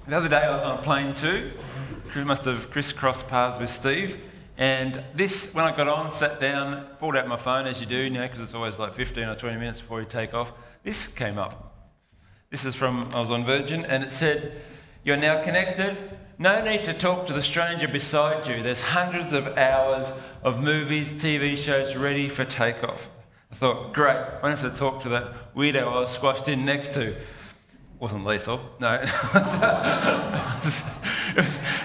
The other day I was on a plane too. Must have crisscrossed paths with Steve. And this, when I got on, sat down, pulled out my phone as you do, because it's always like 15 or 20 minutes before you take off. This came up. This is I was on Virgin, and it said, "You're now connected. No need to talk to the stranger beside you. There's hundreds of hours of movies, TV shows ready for takeoff." I thought, great, I won't have to talk to that weirdo I was squashed in next to. Wasn't lethal, no.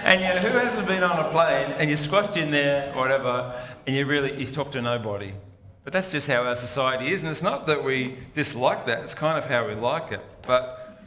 And who hasn't been on a plane and you're squashed in there or whatever, and you talk to nobody? But that's just how our society is, and it's not that we dislike that, it's kind of how we like it. But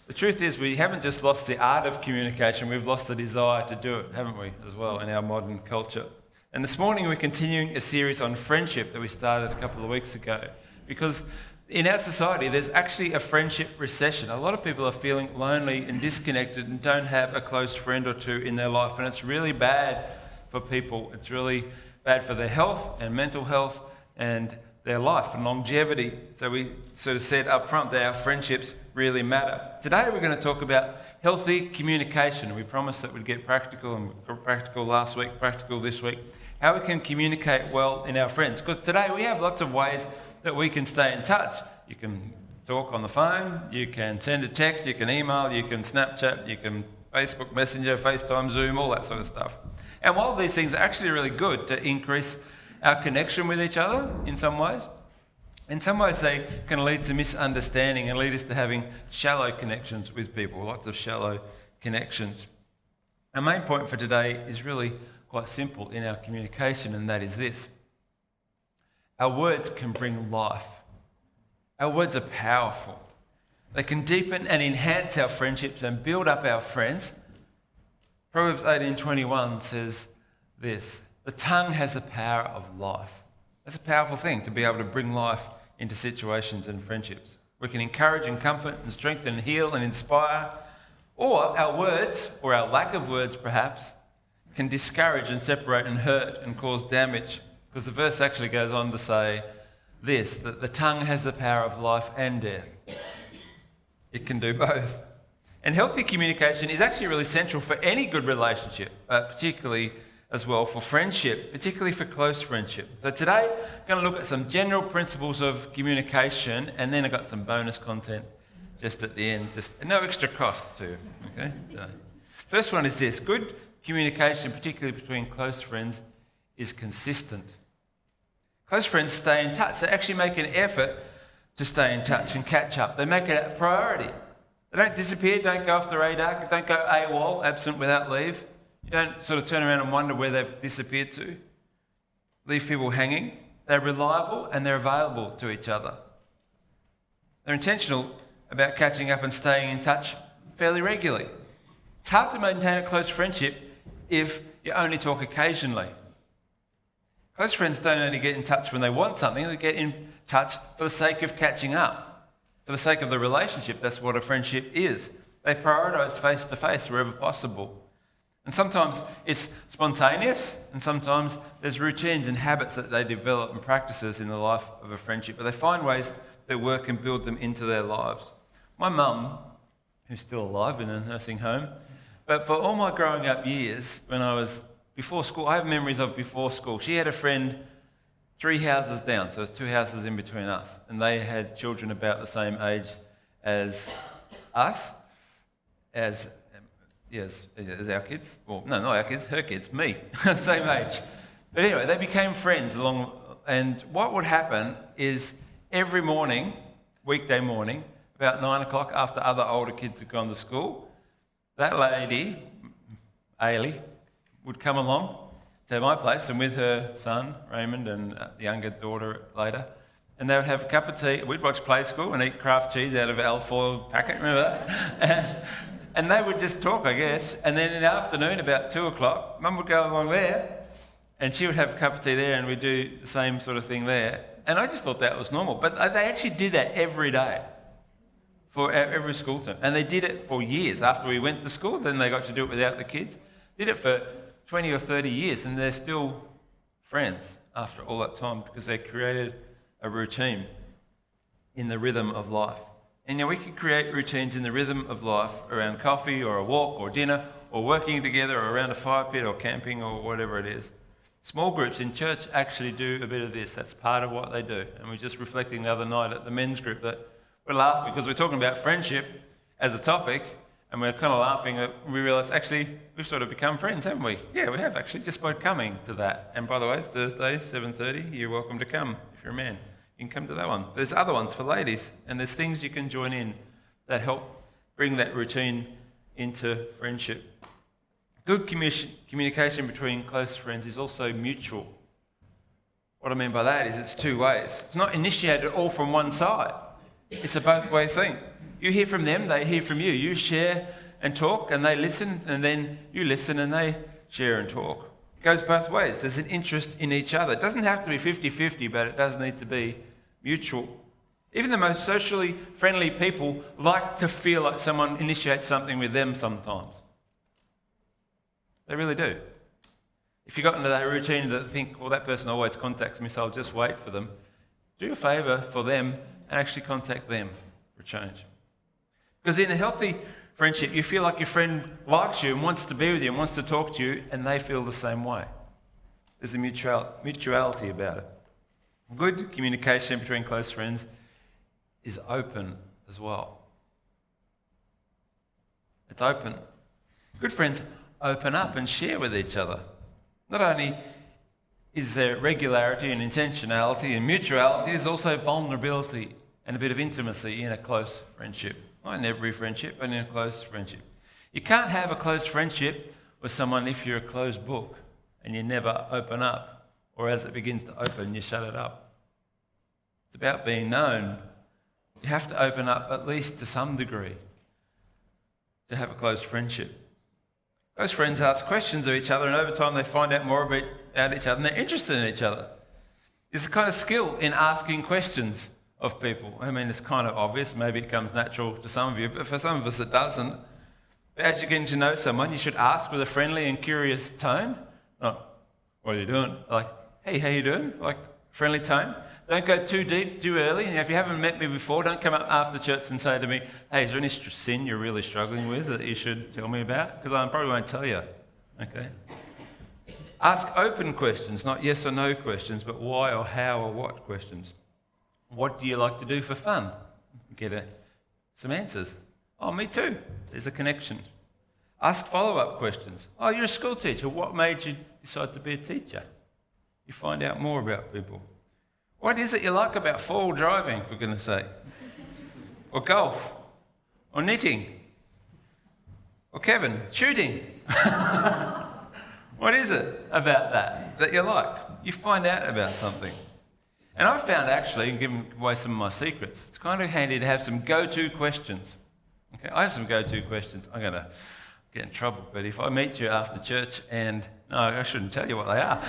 the truth is we haven't just lost the art of communication, we've lost the desire to do it, haven't we, as well, in our modern culture. And this morning we're continuing a series on friendship that we started a couple of weeks ago, because in our society there's actually a friendship recession. A lot of people are feeling lonely and disconnected and don't have a close friend or two in their life, and it's really bad for people. It's really bad for their health and mental health and their life and longevity. So we sort of said up front that our friendships really matter. Today we're going to talk about healthy communication. We promised that we'd get practical, and we got practical last week, practical this week. How we can communicate well in our friends. Because today we have lots of ways that we can stay in touch. You can talk on the phone, you can send a text, you can email, you can Snapchat, you can Facebook Messenger, FaceTime, Zoom, all that sort of stuff. And while these things are actually really good to increase our connection with each other in some ways they can lead to misunderstanding and lead us to having shallow connections with people, lots of shallow connections. Our main point for today is really quite simple in our communication, and that is this. Our words can bring life. Our words are powerful. They can deepen and enhance our friendships and build up our friends. Proverbs 18:21 says this: "The tongue has the power of life." That's a powerful thing, to be able to bring life into situations and friendships. We can encourage and comfort and strengthen and heal and inspire. Or our words, or our lack of words perhaps, can discourage and separate and hurt and cause damage. Because the verse actually goes on to say this, that the tongue has the power of life and death. It can do both. And healthy communication is actually really central for any good relationship, particularly as well for friendship, particularly for close friendship. So today, I'm going to look at some general principles of communication, and then I've got some bonus content just at the end, just no extra cost too. Okay. So, first one is this: good communication, particularly between close friends, is consistent. Close friends stay in touch. They actually make an effort to stay in touch and catch up. They make it a priority. They don't disappear, don't go off the radar, don't go AWOL, absent without leave. You don't sort of turn around and wonder where they've disappeared to. Leave people hanging. They're reliable and they're available to each other. They're intentional about catching up and staying in touch fairly regularly. It's hard to maintain a close friendship if you only talk occasionally. Close friends don't only get in touch when they want something, they get in touch for the sake of catching up, for the sake of the relationship. That's what a friendship is. They prioritise face-to-face wherever possible. And sometimes it's spontaneous, and sometimes there's routines and habits that they develop and practices in the life of a friendship, but they find ways that work and build them into their lives. My mum, who's still alive in a nursing home, but for all my growing up years, when I was before school, I have memories of before school. She had a friend 3 houses down, so there's 2 houses in between us, and they had children about the same age as us, as our kids. Well, no, not our kids, her kids, me, same age. But anyway, they became friends and what would happen is every morning, weekday morning, about 9 o'clock after other older kids had gone to school, that lady, Ailey, would come along to my place, and with her son, Raymond, and the younger daughter later, and they would have a cup of tea. We'd watch Play School and eat Kraft cheese out of an alfoil packet, remember that? And they would just talk, I guess, and then in the afternoon, about 2 o'clock, Mum would go along there, and she would have a cup of tea there, and we'd do the same sort of thing there. And I just thought that was normal, but they actually did that every day for every school term, and they did it for years. After we went to school, then they got to do it without the kids. Did it for 20 or 30 years, and they're still friends after all that time because they created a routine in the rhythm of life. And we can create routines in the rhythm of life around coffee or a walk or dinner or working together or around a fire pit or camping or whatever it is. Small groups in church actually do a bit of this. That's part of what they do. And we're just reflecting the other night at the men's group that we're laughing because we're talking about friendship as a topic, and we're kind of laughing that we realise actually we've sort of become friends, haven't we? Yeah, we have actually, just by coming to that. And by the way, Thursday, 7:30, you're welcome to come if you're a man. You can come to that one. There's other ones for ladies, and there's things you can join in that help bring that routine into friendship. Good communication between close friends is also mutual. What I mean by that is it's two ways. It's not initiated all from one side. It's a both-way thing. You hear from them, they hear from you. You share and talk, and they listen, and then you listen and they share and talk. It goes both ways. There's an interest in each other. It doesn't have to be 50-50, but it does need to be mutual. Even the most socially friendly people like to feel like someone initiates something with them sometimes. They really do. If you got into that routine that think, well, that person always contacts me, so I'll just wait for them, do a favour for them and actually contact them for change. Because in a healthy friendship, you feel like your friend likes you and wants to be with you and wants to talk to you, and they feel the same way. There's a mutuality about it. Good communication between close friends is open as well. It's open. Good friends open up and share with each other. Not only is there regularity and intentionality and mutuality, there's also vulnerability and a bit of intimacy in a close friendship. Not in every friendship, but in a close friendship. You can't have a close friendship with someone if you're a closed book and you never open up, or as it begins to open, you shut it up. It's about being known. You have to open up at least to some degree to have a close friendship. Close friends ask questions of each other, and over time they find out more about each other, and they're interested in each other. There's a kind of skill in asking questions of people. I mean, it's kind of obvious. Maybe it comes natural to some of you, but for some of us it doesn't. But as you're getting to know someone, you should ask with a friendly and curious tone. Not, what are you doing? Like, hey, how you doing? Like, friendly tone. Don't go too deep, too early. And if you haven't met me before, don't come up after church and say to me, hey, is there any sin you're really struggling with that you should tell me about? Because I probably won't tell you. Okay? Ask open questions, not yes or no questions, but why or how or what questions. What do you like to do for fun? Get some answers. Oh, me too. There's a connection. Ask follow-up questions. Oh, you're a school teacher. What made you decide to be a teacher? You find out more about people. What is it you like about four-wheel driving, for goodness sake? Or golf? Or knitting? Or Kevin, shooting? What is it about that you like? You find out about something. And I've found actually, and giving away some of my secrets, it's kind of handy to have some go-to questions. Okay, I have some go-to questions. I'm going to get in trouble, but if I meet you after church and no, I shouldn't tell you what they are,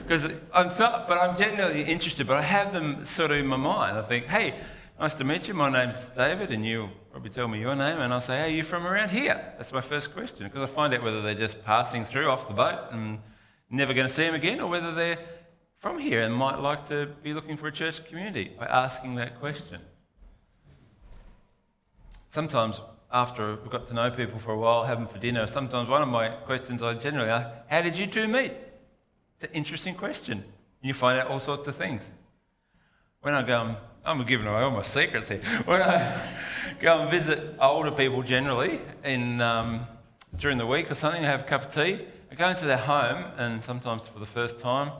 because I'm genuinely interested, but I have them sort of in my mind. I think, hey, nice to meet you. My name's David, and you'll probably tell me your name, and I'll say, hey, you're from around here. That's my first question, because I find out whether they're just passing through off the boat and never going to see them again, or whether they're from here and might like to be looking for a church community by asking that question. Sometimes after we've got to know people for a while, have them for dinner, sometimes one of my questions I generally ask, how did you two meet? It's an interesting question. And you find out all sorts of things. When I go, I'm giving away all my secrets here. When I go and visit older people generally during the week or something, I have a cup of tea, I go into their home, and sometimes for the first time,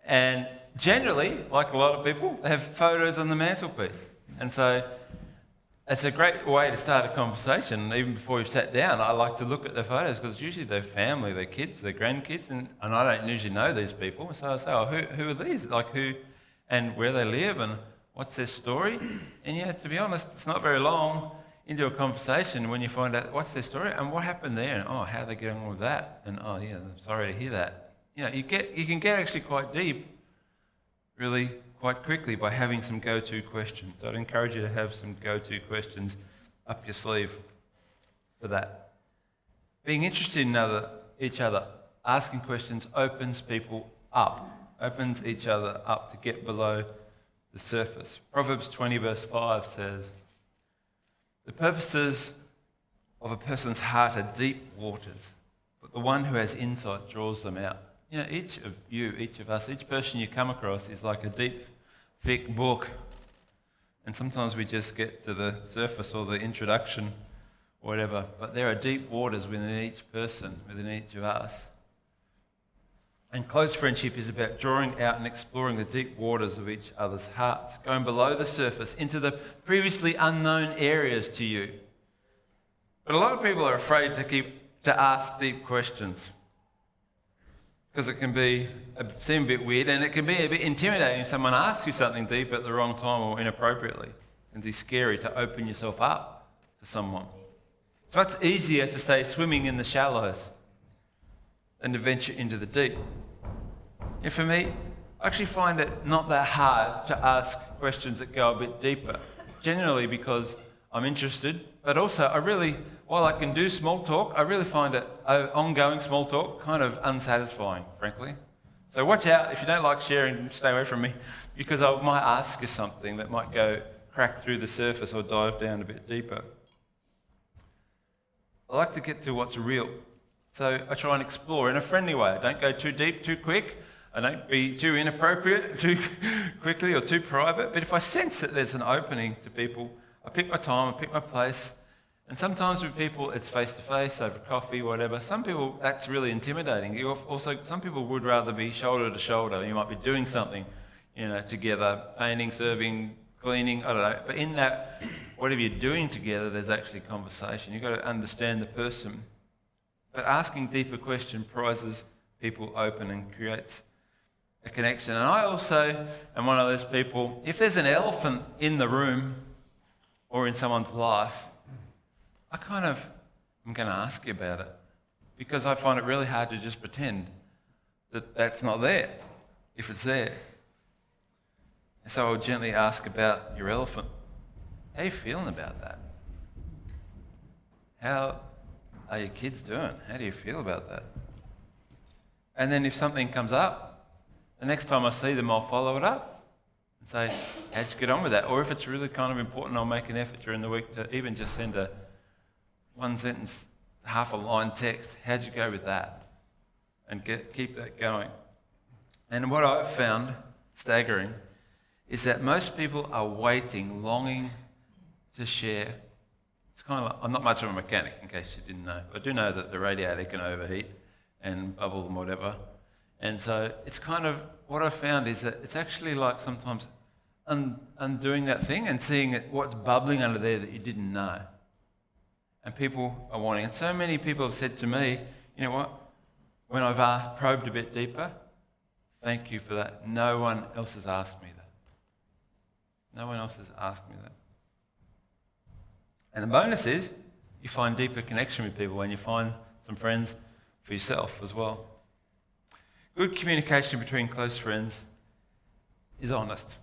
and generally, like a lot of people, they have photos on the mantelpiece. And so it's a great way to start a conversation. Even before you've sat down, I like to look at their photos because usually they're family, their kids, their grandkids, and I don't usually know these people. So I say, oh, who are these? Like who and where they live and what's their story? And yeah, to be honest, it's not very long into a conversation when you find out what's their story and what happened there, and oh, how are they getting on with that? And oh yeah, I'm sorry to hear that. You know, you can get actually quite deep, really quite quickly by having some go-to questions. So I'd encourage you to have some go-to questions up your sleeve for that. Being interested in each other, asking questions opens people up, opens each other up to get below the surface. Proverbs 20 verse 5 says, The purposes of a person's heart are deep waters, but the one who has insight draws them out. You know, each of you, each of us, each person you come across is like a deep, thick book. And sometimes we just get to the surface or the introduction or whatever. But there are deep waters within each person, within each of us. And close friendship is about drawing out and exploring the deep waters of each other's hearts, going below the surface into the previously unknown areas to you. But a lot of people are afraid to ask deep questions, because it can seem a bit weird, and it can be a bit intimidating if someone asks you something deep at the wrong time or inappropriately. It can be scary to open yourself up to someone. It's much easier to stay swimming in the shallows than to venture into the deep. And for me, I actually find it not that hard to ask questions that go a bit deeper, generally because I'm interested, but also while I can do small talk, I really find it ongoing small talk kind of unsatisfying, frankly. So watch out, if you don't like sharing, stay away from me, because I might ask you something that might go crack through the surface or dive down a bit deeper. I like to get to what's real. So I try and explore in a friendly way. I don't go too deep, too quick. I don't be too inappropriate, too quickly or too private. But if I sense that there's an opening to people, I pick my time, I pick my place. And sometimes with people, it's face-to-face, over coffee, whatever. Some people, that's really intimidating. Some people would rather be shoulder to shoulder. You might be doing something, together, painting, serving, cleaning, I don't know. But in that, whatever you're doing together, there's actually conversation. You've got to understand the person. But asking deeper questions prizes people open and creates a connection. And I also am one of those people, if there's an elephant in the room or in someone's life, I'm going to ask you about it, because I find it really hard to just pretend that that's not there, if it's there. And so I'll gently ask about your elephant. How are you feeling about that? How are your kids doing? How do you feel about that? And then if something comes up, the next time I see them, I'll follow it up and say, how'd you get on with that? Or if it's really kind of important, I'll make an effort during the week to even just send a one sentence, half a line text. How'd you go with that? And keep that going. And what I've found staggering is that most people are waiting, longing to share. It's kind of like, I'm not much of a mechanic, in case you didn't know. But I do know that the radiator can overheat and bubble and whatever. And so it's kind of, what I've found is that it's actually like sometimes undoing that thing and seeing what's bubbling under there that you didn't know. And people are wanting. And so many people have said to me, you know what, when I've probed a bit deeper, thank you for that. No one else has asked me that. No one else has asked me that. And the bonus is you find deeper connection with people when you find some friends for yourself as well. Good communication between close friends is honest.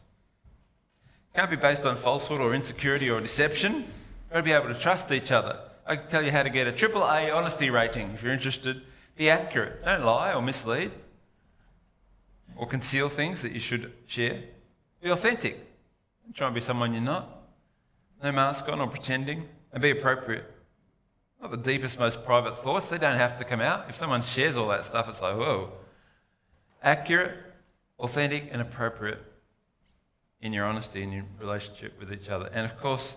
Can't be based on falsehood or insecurity or deception. You've got to be able to trust each other. I can tell you how to get a AAA honesty rating if you're interested. Be accurate. Don't lie or mislead or conceal things that you should share. Be authentic. Don't try and be someone you're not. No mask on or pretending. And be appropriate. Not the deepest, most private thoughts. They don't have to come out. If someone shares all that stuff, it's like, whoa. Accurate, authentic, and appropriate in your honesty, in your relationship with each other. And of course,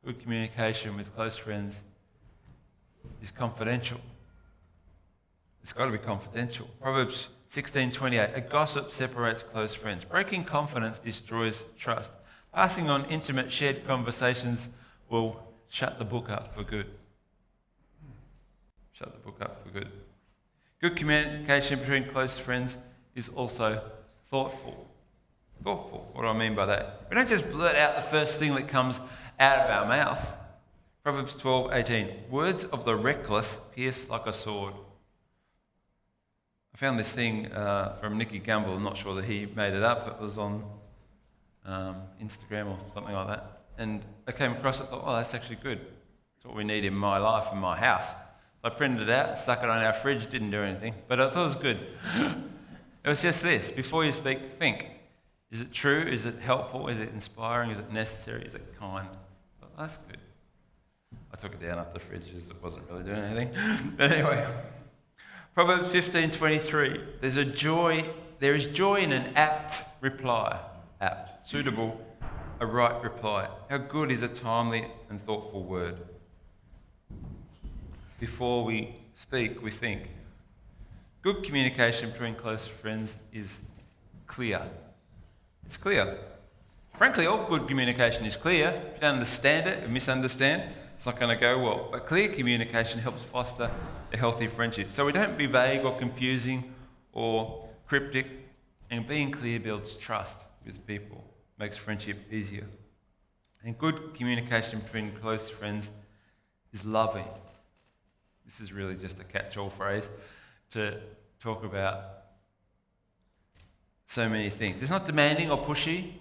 good communication with close friends is confidential. It's got to be confidential. Proverbs 16:28, a gossip separates close friends. Breaking confidence destroys trust. Passing on intimate shared conversations will shut the book up for good. Shut the book up for good. Good communication between close friends is also thoughtful. Thoughtful. What do I mean by that? We don't just blurt out the first thing that comes out of our mouth. Proverbs 12:18. Words of the reckless pierce like a sword. I found this thing from Nicky Gumbel. I'm not sure that he made it up. It was on Instagram or something like that. And I came across it and thought, oh, that's actually good. That's what we need in my life, in my house. So I printed it out, stuck it on our fridge, didn't do anything. But I thought it was good. It was just this. Before you speak, think. Is it true? Is it helpful? Is it inspiring? Is it necessary? Is it kind? Well, that's good. I took it down off the fridge as it wasn't really doing anything. But anyway, Proverbs 15:23. There is joy in an apt reply. Apt, suitable, a right reply. How good is a timely and thoughtful word. Before we speak, we think. Good communication between close friends is clear. It's clear. Frankly, all good communication is clear. If you don't understand it or misunderstand, it's not going to go well. But clear communication helps foster a healthy friendship. So we don't be vague or confusing or cryptic. And being clear builds trust with people, makes friendship easier. And good communication between close friends is loving. This is really just a catch-all phrase to talk about so many things. It's not demanding or pushy.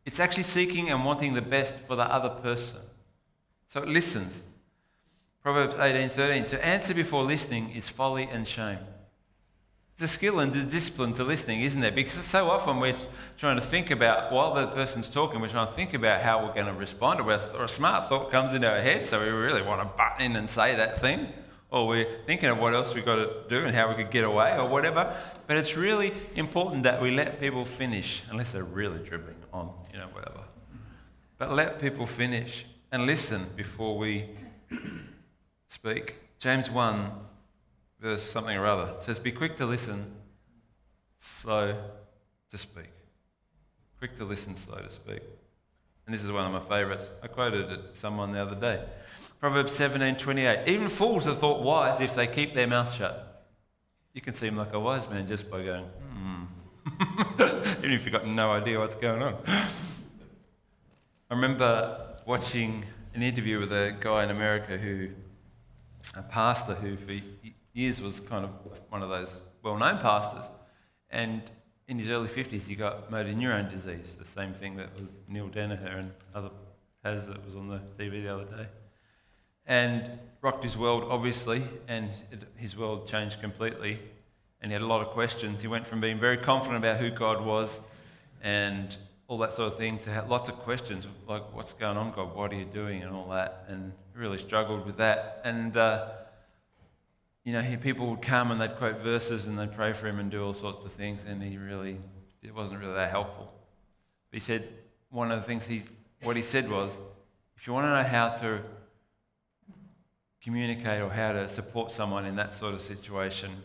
It's actually seeking and wanting the best for the other person. So it listens. Proverbs 18:13. To answer before listening is folly and shame. There's a skill and the discipline to listening, isn't there? Because so often we're trying to think about, while the person's talking, we're trying to think about how we're going to respond to it. Or a smart thought comes into our head, so we really want to butt in and say that thing. Or we're thinking of what else we've got to do and how we could get away or whatever. But it's really important that we let people finish, unless they're really dribbling on, whatever. But let people finish and listen before we speak. James 1, verse something or other, says, be quick to listen, slow to speak. Quick to listen, slow to speak. And this is one of my favourites. I quoted it to someone the other day. Proverbs 17:28. Even fools are thought wise if they keep their mouth shut. You can seem like a wise man just by going, even if you've got no idea what's going on. I remember watching an interview with a guy in America a pastor who for years was kind of one of those well-known pastors. And in his early 50s, he got motor neurone disease, the same thing that was Neil Danaher and other has that was on the TV the other day. And rocked his world, obviously, and his world changed completely. And he had a lot of questions. He went from being very confident about who God was and all that sort of thing to have lots of questions, like, what's going on, God? What are you doing? And all that. And he really struggled with that. And, people would come and they'd quote verses and they'd pray for him and do all sorts of things. And it wasn't really that helpful. But he said, one of the things what he said was, if you want to know how to communicate or how to support someone in that sort of situation,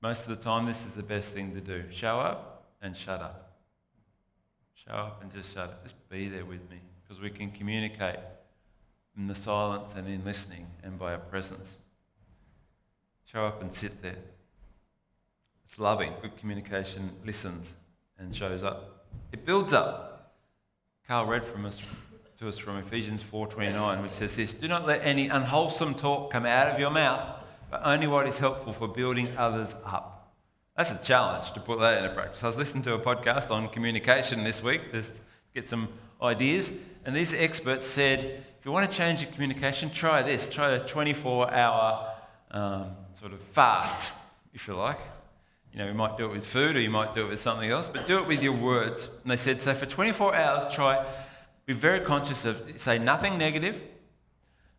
most of the time this is the best thing to do. Show up and shut up. Show up and just shut up. Just be there with me, because we can communicate in the silence and in listening and by our presence. Show up and sit there. It's loving. Good communication listens and shows up. It builds up. Carl read to us from Ephesians 4:29, which says this: do not let any unwholesome talk come out of your mouth, but only what is helpful for building others up. That's a challenge to put that into practice. I was listening to a podcast on communication this week just to get some ideas, and these experts said, if you want to change your communication, try this. Try a 24-hour sort of fast, if you like. You might do it with food or you might do it with something else, but do it with your words. And they said, so for 24 hours, be very conscious of, say nothing negative,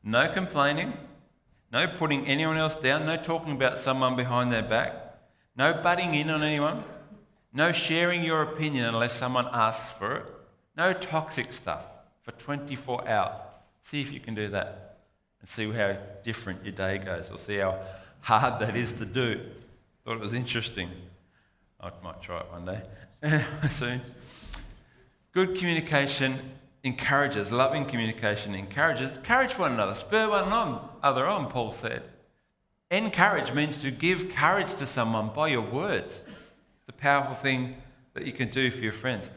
no complaining, no putting anyone else down, no talking about someone behind their back, no butting in on anyone, no sharing your opinion unless someone asks for it, no toxic stuff for 24 hours. See if you can do that and see how different your day goes, or see how hard that is to do. Thought it was interesting. I might try it one day soon. Good communication encourages, loving communication encourages. Encourage one another, spur one another on, Paul said. Encourage means to give courage to someone by your words. It's a powerful thing that you can do for your friends.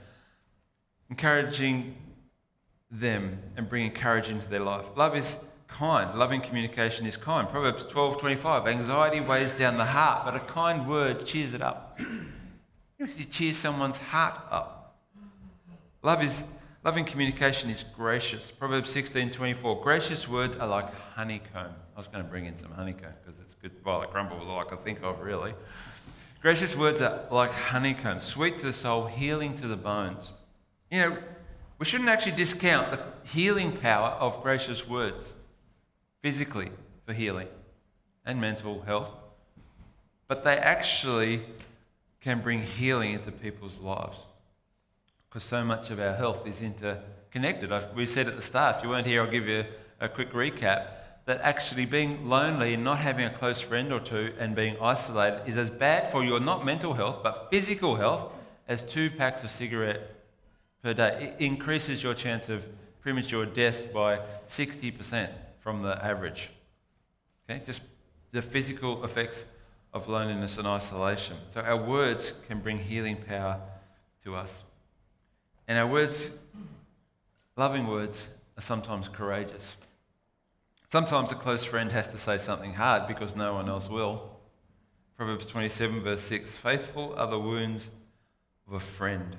Encouraging them and bringing courage into their life. Love is kind. Loving communication is kind. Proverbs 12:25. Anxiety weighs down the heart, but a kind word cheers it up. You cheer someone's heart up. Loving communication is gracious. Proverbs 16:24. Gracious words are like honeycomb. I was going to bring in some honeycomb because it's good. Well, like crumble was all I could think of, really. Gracious words are like honeycomb, sweet to the soul, healing to the bones. We shouldn't actually discount the healing power of gracious words. physically for healing and mental health, but they actually can bring healing into people's lives because so much of our health is interconnected. We said at the start, if you weren't here, I'll give you a quick recap, that actually being lonely and not having a close friend or two and being isolated is as bad for your not mental health but physical health as 2 packs of cigarette per day. It increases your chance of premature death by 60% from the average. Okay, just the physical effects of loneliness and isolation. So our words can bring healing power to us. And our words, loving words, are sometimes courageous. Sometimes a close friend has to say something hard because no one else will. Proverbs 27 verse 6, faithful are the wounds of a friend.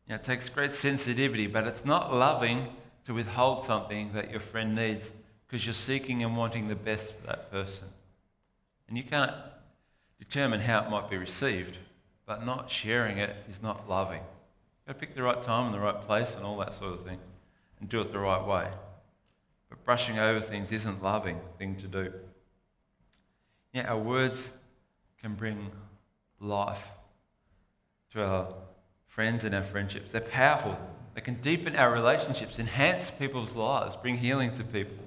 It takes great sensitivity, but it's not loving to withhold something that your friend needs because you're seeking and wanting the best for that person. And you can't determine how it might be received, but not sharing it is not loving. You've got to pick the right time and the right place and all that sort of thing and do it the right way. But brushing over things isn't a loving thing to do. Yeah, our words can bring life to our friends and our friendships. They're powerful. They can deepen our relationships, enhance people's lives, bring healing to people.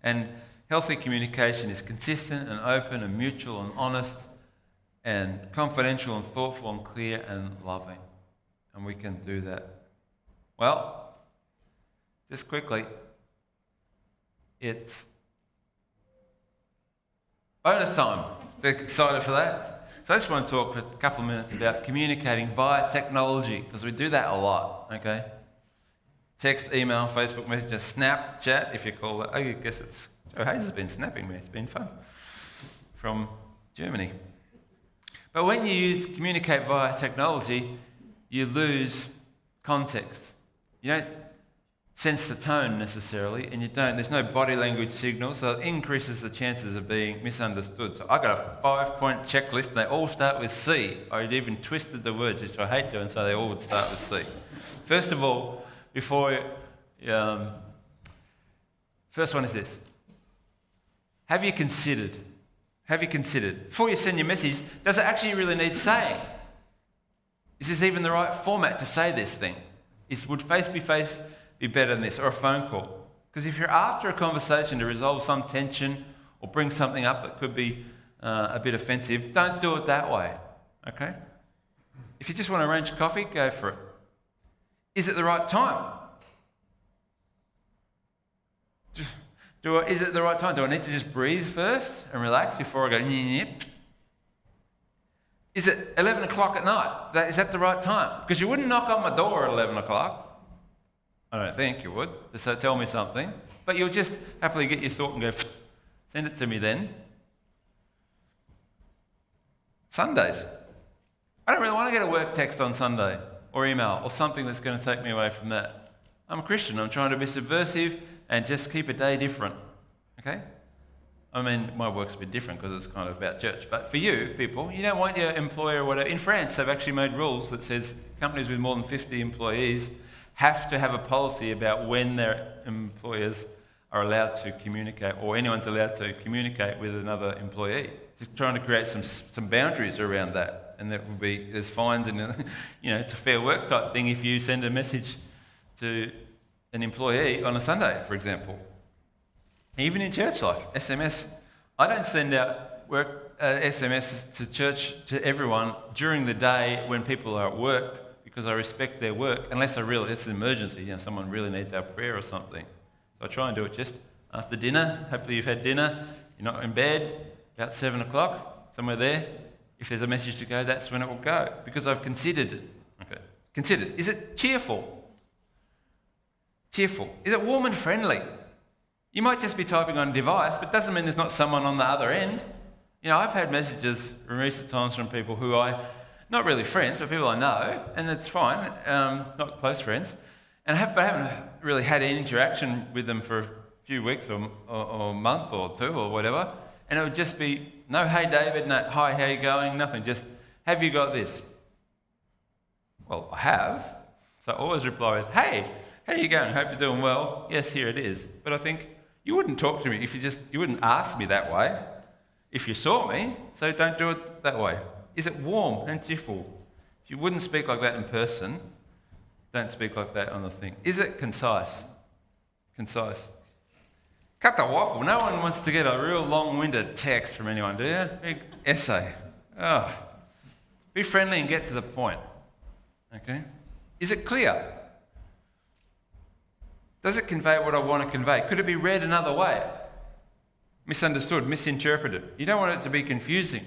And healthy communication is consistent and open and mutual and honest and confidential and thoughtful and clear and loving. And we can do that. Well, just quickly, it's bonus time. They're excited for that. So I just want to talk for a couple of minutes about communicating via technology, because we do that a lot, okay? Text, email, Facebook Messenger, Snapchat, if you call it. I guess it's... Joe Hayes has been snapping me. It's been fun. From Germany. But when you communicate via technology, you lose context. You don't sense the tone necessarily, and there's no body language signal, so it increases the chances of being misunderstood. So I got a 5-point checklist, and they all start with C. I'd even twisted the words, which I hate doing, so they all would start with C. First of all, first one is this. Have you considered, before you send your message, does it actually really need saying? Is this even the right format to say this thing? Would face-to-face be better than this, or a phone call? Because if you're after a conversation to resolve some tension or bring something up that could be a bit offensive, don't do it that way, okay? If you just want to arrange a coffee, go for it. Is it the right time? Is it the right time? Do I need to just breathe first and relax before I go, yep? Is it 11 o'clock at night? Is that the right time? Because you wouldn't knock on my door at 11 o'clock. I don't think you would. So tell me something. But you'll just happily get your thought and go, send it to me then. Sundays. I don't really want to get a work text on Sunday or email or something that's going to take me away from that. I'm a Christian. I'm trying to be subversive and just keep a day different. Okay? I mean, my work's a bit different because it's kind of about church. But for you, people, you don't want your employer or whatever. In France, they've actually made rules that says companies with more than 50 employees have to have a policy about when their employers are allowed to communicate, or anyone's allowed to communicate with another employee. Just trying to create some boundaries around that. And there's fines and, it's a fair work type thing if you send a message to an employee on a Sunday, for example. Even in church life, SMS. I don't send out SMS to church to everyone during the day when people are at work, because I respect their work, unless it's an emergency, someone really needs our prayer or something. So I try and do it just after dinner. Hopefully you've had dinner, you're not in bed, about 7 o'clock, somewhere there. If there's a message to go, that's when it will go, because I've considered it. Okay. Considered. Is it cheerful? Cheerful. Is it warm and friendly? You might just be typing on a device, but it doesn't mean there's not someone on the other end. I've had messages in recent times from people who not really friends, but people I know, and that's fine, not close friends, and I haven't really had any interaction with them for a few weeks or a month or two or whatever, and it would just be, no, hey David, no, hi, how you going, nothing, just, have you got this? Well, I have, so I always reply with, hey, how are you going? Hope you're doing well. Yes, here it is. But I think, You wouldn't talk to me if you wouldn't ask me that way if you saw me, so don't do it that way. Is it warm and cheerful? If you wouldn't speak like that in person, don't speak like that on the thing. Is it concise? Concise. Cut the waffle. No one wants to get a real long-winded text from anyone, do you? Big essay. Oh. Be friendly and get to the point. Okay? Is it clear? Does it convey what I want to convey? Could it be read another way? Misunderstood, misinterpreted. You don't want it to be confusing.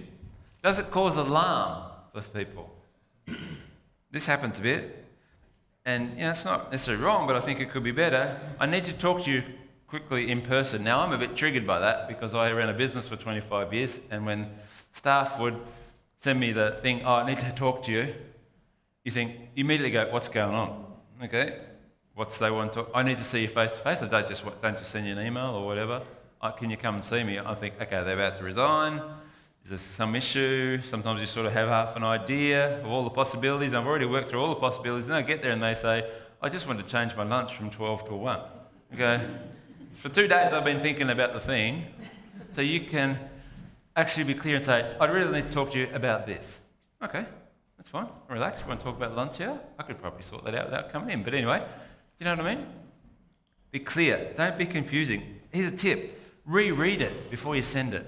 Does it cause alarm with people? This happens a bit. And it's not necessarily wrong, but I think it could be better. I need to talk to you quickly in person. Now, I'm a bit triggered by that because I ran a business for 25 years, and when staff would send me the thing, I need to talk to you, you immediately go, what's going on? Okay? They want to talk? I need to see you face to face. I don't just send you an email or whatever. Can you come and see me? I think, okay, they're about to resign. Is there some issue? Sometimes you sort of have half an idea of all the possibilities. I've already worked through all the possibilities. And I get there and they say, I just want to change my lunch from 12 to 1. Okay? For 2 days I've been thinking about the thing. So you can actually be clear and say, I really need to talk to you about this. Okay, that's fine. Relax. You want to talk about lunch here? I could probably sort that out without coming in. But anyway, do you know what I mean? Be clear. Don't be confusing. Here's a tip. Reread it before you send it.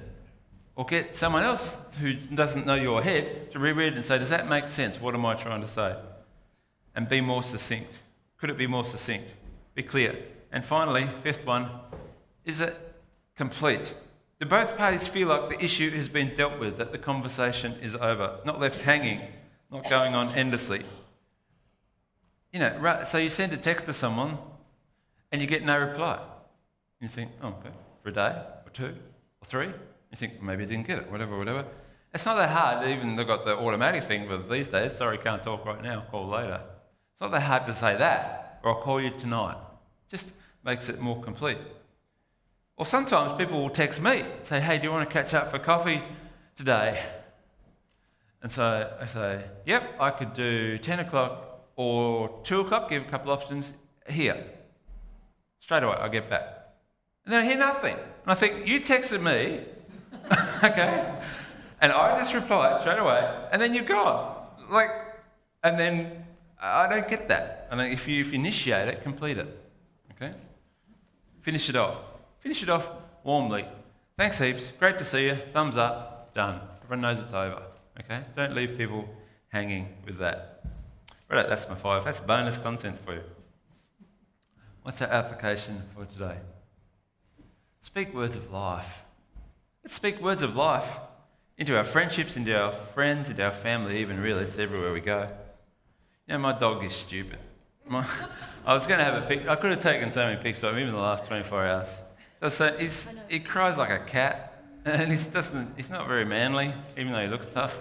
Or get someone else who doesn't know your head to reread it and say, does that make sense? What am I trying to say? And be more succinct. Could it be more succinct? Be clear. And finally, fifth one, is it complete? Do both parties feel like the issue has been dealt with, that the conversation is over, not left hanging, not going on endlessly? So you send a text to someone and you get no reply. You think, oh, okay, for a day or 2 or 3. You think, well, maybe I didn't get it, whatever. It's not that hard. Even they've got the automatic thing with these days. Sorry, can't talk right now, call later. It's not that hard to say that, or I'll call you tonight. Just makes it more complete. Or sometimes people will text me, say, hey, do you want to catch up for coffee today? And so I say, yep, I could do 10 o'clock or 2 o'clock, give a couple options here. Straight away, I get back. And then I hear nothing. And I think, you texted me, okay? And I just replied straight away, and then you're gone. And then I don't get that. I mean, if you initiate it, complete it, okay? Finish it off. Finish it off warmly. Thanks heaps, great to see you, thumbs up, done. Everyone knows it's over, okay? Don't leave people hanging with that. Right, that's my 5. That's bonus content for you. What's our application for today? Speak words of life. Let's speak words of life into our friendships, into our friends, into our family even, really. It's everywhere we go. My dog is stupid. I was going to have a pic. I could have taken so many pics of him even in the last 24 hours. So he cries like a cat, and he's not very manly, even though he looks tough.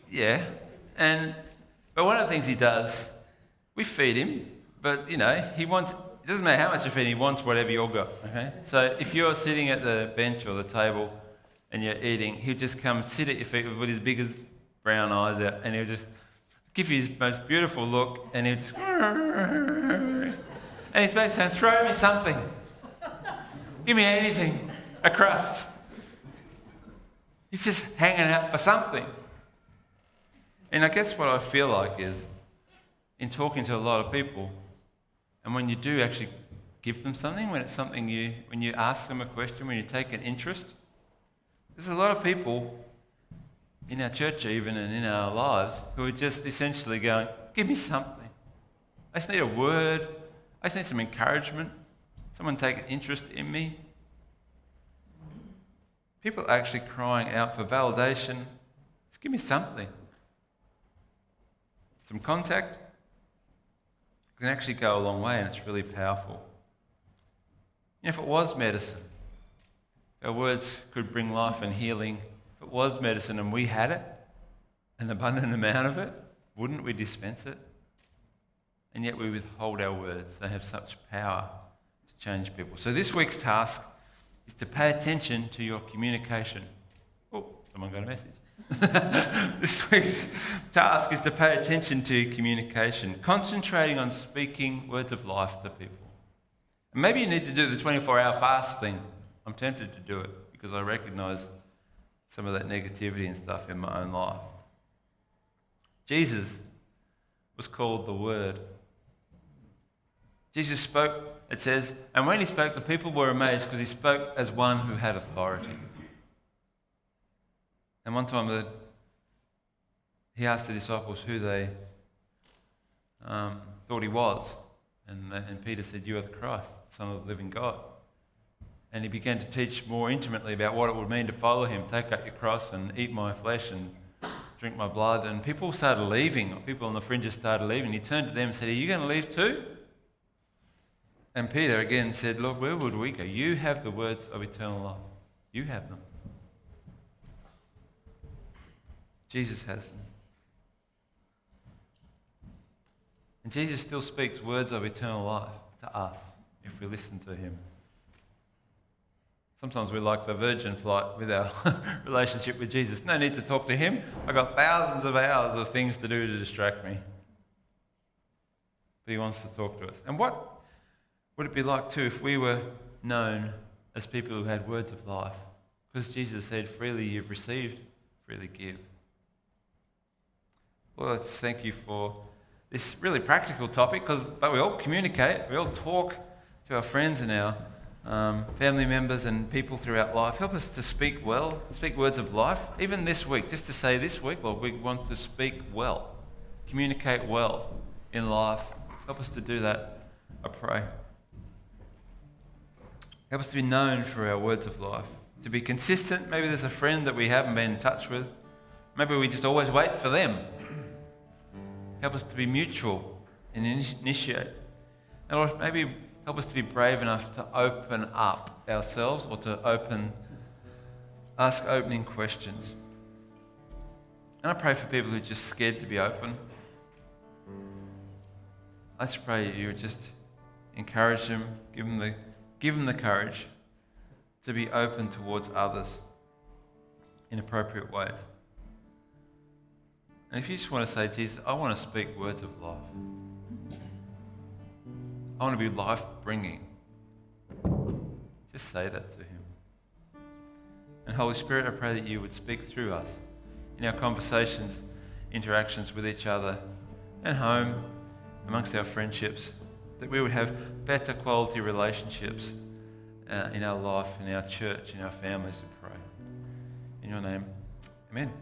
Yeah. But one of the things he does, we feed him, but he wants. It doesn't matter how much you feed him, he wants whatever you've got. Okay. So if you're sitting at the bench or the table and you're eating, he'll just come sit at your feet with his biggest brown eyes out, and he'll just give you his most beautiful look, and he'll just and he's basically saying, throw me something. Give me anything. A crust. He's just hanging out for something. And I guess what I feel like is, in talking to a lot of people, and when you do actually give them something, when it's something when you ask them a question, when you take an interest, there's a lot of people in our church even and in our lives who are just essentially going, give me something. I just need a word. I just need some encouragement. Someone take an interest in me. People are actually crying out for validation. Just give me something. Some contact can actually go a long way, and it's really powerful. If it was medicine, our words could bring life and healing. If it was medicine and we had it, an abundant amount of it, wouldn't we dispense it? And yet we withhold our words. They have such power to change people. So this week's task is to pay attention to your communication. Oh, someone got a message. This week's task is to pay attention to communication, concentrating on speaking words of life to people. And maybe you need to do the 24-hour fast thing. I'm tempted to do it because I recognise some of that negativity and stuff in my own life. Jesus was called the Word. Jesus spoke, it says, and when he spoke, the people were amazed because he spoke as one who had authority. And one time he asked the disciples who they thought he was. And Peter said, "You are the Christ, the Son of the living God." And he began to teach more intimately about what it would mean to follow him, take up your cross and eat my flesh and drink my blood. And people started leaving. People on the fringes started leaving. He turned to them and said, "Are you going to leave too?" And Peter again said, "Lord, where would we go? You have the words of eternal life. You have them." Jesus has them. And Jesus still speaks words of eternal life to us if we listen to him. Sometimes we're like the Virgin flight with our relationship with Jesus. No need to talk to him. I've got thousands of hours of things to do to distract me. But he wants to talk to us. And what would it be like too if we were known as people who had words of life? Because Jesus said, "Freely you've received, freely give." Lord, I just thank you for this really practical topic, but we all communicate, we all talk to our friends and our family members and people throughout life. Help us to speak well, speak words of life. Even this week, just to say this week, Lord, we want to speak well, communicate well in life. Help us to do that, I pray. Help us to be known for our words of life, to be consistent. Maybe there's a friend that we haven't been in touch with. Maybe we just always wait for them. Help us to be mutual and initiate. And Lord, maybe help us to be brave enough to open up ourselves or to ask opening questions. And I pray for people who are just scared to be open. I just pray you would just encourage them, give them the courage to be open towards others in appropriate ways. And if you just want to say, "Jesus, I want to speak words of life. I want to be life-bringing," just say that to him. And Holy Spirit, I pray that you would speak through us in our conversations, interactions with each other, at home, amongst our friendships, that we would have better quality relationships in our life, in our church, in our families, we pray. In your name, amen.